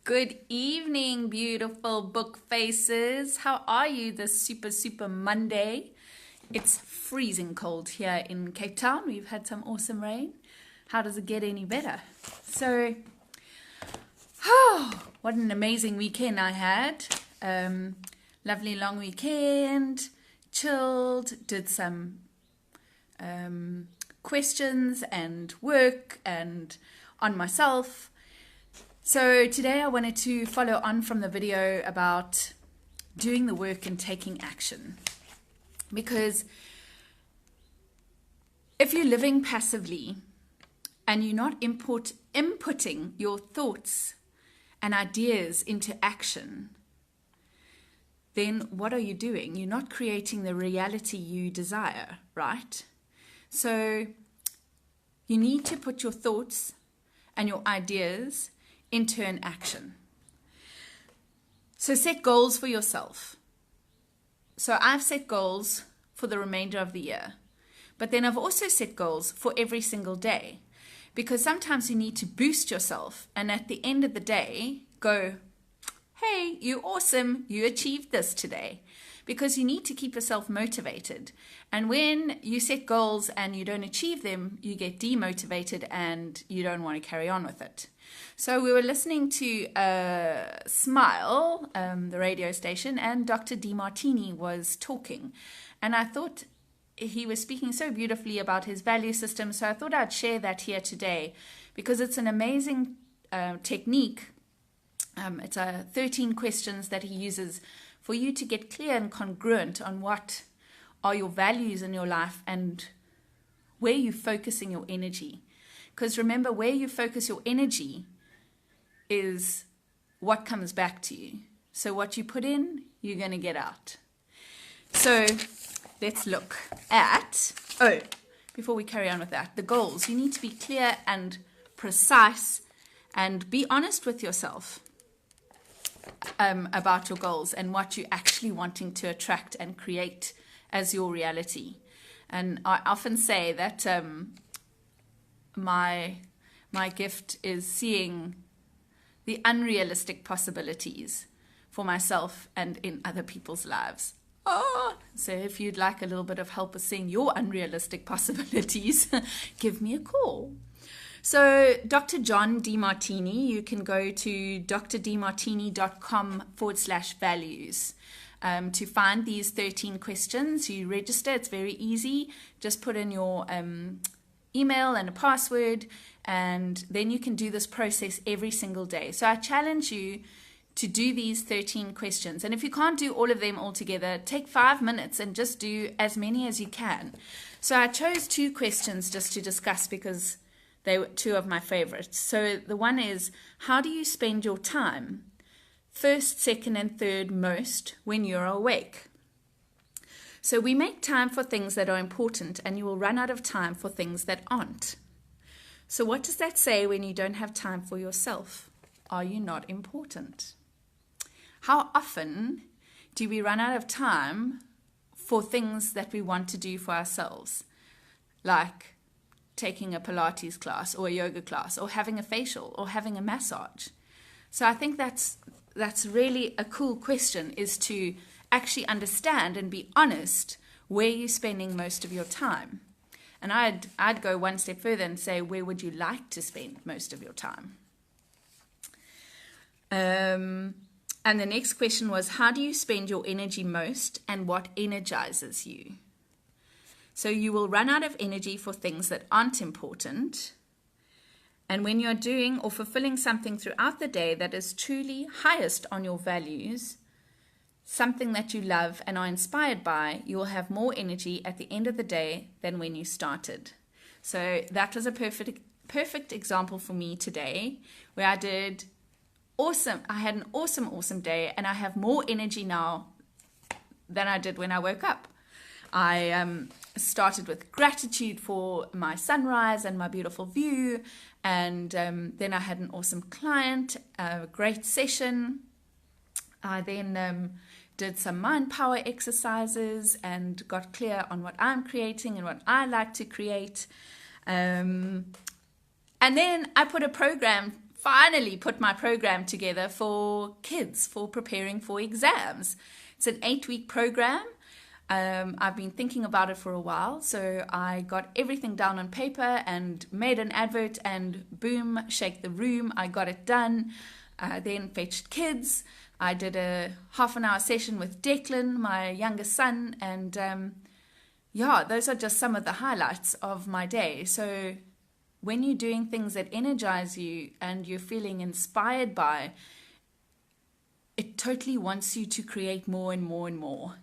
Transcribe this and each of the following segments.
Good evening, beautiful book faces. How are you this super Monday? It's freezing cold here in Cape Town. We've had some awesome rain. How does it get any better? So, what an amazing weekend I had. Lovely long weekend, chilled, did some questions and work and on myself. So today I wanted to follow on from the video about doing the work and taking action. Because if you're living passively and you're not inputting your thoughts and ideas into action, then what are you doing? You're not creating the reality you desire, right? So you need to put your thoughts and your ideas into an action. So set goals for yourself. So I've set goals for the remainder of the year, but then I've also set goals for every single day, because sometimes you need to boost yourself and at the end of the day go, hey, you're awesome, you achieved this today, because you need to keep yourself motivated. And when you set goals and you don't achieve them, you get demotivated and you don't want to carry on with it. So we were listening to Smile, the radio station, and Dr. DeMartini was talking. And I thought he was speaking so beautifully about his value system. So I thought I'd share that here today because it's an amazing technique. It's 13 questions that he uses for you to get clear and congruent on what are your values in your life and where you're focusing your energy. Because remember, where you focus your energy is what comes back to you. So what you put in, you're going to get out. So let's look at, before we carry on with that, the goals. You need to be clear and precise and be honest with yourself about your goals and what you're actually wanting to attract and create as your reality. And I often say that my gift is seeing the unrealistic possibilities for myself and in other people's lives. So if you'd like a little bit of help with seeing your unrealistic possibilities, give me a call. So Dr. John DeMartini, you can go to drdemartini.com/values to find these 13 questions. You register, it's very easy. Just put in your email and a password, and then you can do this process every single day. So I challenge you to do these 13 questions. And if you can't do all of them all together, take 5 minutes and just do as many as you can. So I chose 2 questions just to discuss because they were 2 of my favorites. So the one is, how do you spend your time, first, second, and third most when you're awake? So we make time for things that are important, and you will run out of time for things that aren't. So what does that say when you don't have time for yourself? Are you not important? How often do we run out of time for things that we want to do for ourselves? Like taking a Pilates class or a yoga class or having a facial or having a massage. So I think that's really a cool question, is to actually understand and be honest where you're spending most of your time. And I'd go one step further and say, where would you like to spend most of your time? And the next question was, how do you spend your energy most and what energizes you? So you will run out of energy for things that aren't important. And when you're doing or fulfilling something throughout the day that is truly highest on your values, something that you love and are inspired by, you will have more energy at the end of the day than when you started. So that was a perfect example for me today, where I had an awesome day, and I have more energy now than I did when I woke up. I started with gratitude for my sunrise and my beautiful view, and then I had an awesome client, a great session. I then did some mind power exercises and got clear on what I'm creating and what I like to create. And then I put a program finally put my program together for kids for preparing for exams. It's an 8-week program. I've been thinking about it for a while, so I got everything down on paper and made an advert, and boom, shake the room, I got it done. Then fetched kids. I did a half-an-hour session with Declan, my youngest son, and yeah, those are just some of the highlights of my day. So when you're doing things that energize you and you're feeling inspired by, it totally wants you to create more and more and more,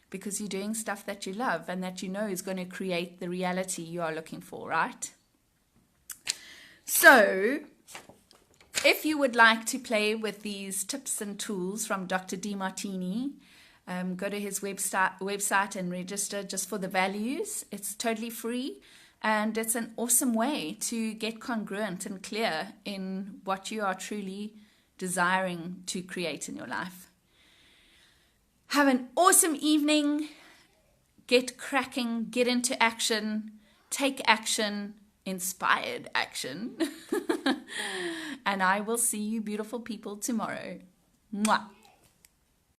because you're doing stuff that you love and that you know is going to create the reality you are looking for, right? So if you would like to play with these tips and tools from Dr. DeMartini, go to his website and register just for the values. It's totally free, and it's an awesome way to get congruent and clear in what you are truly desiring to create in your life. Have an awesome evening. Get cracking, get into action, take action, inspired action. And I will see you beautiful people tomorrow. Mwah.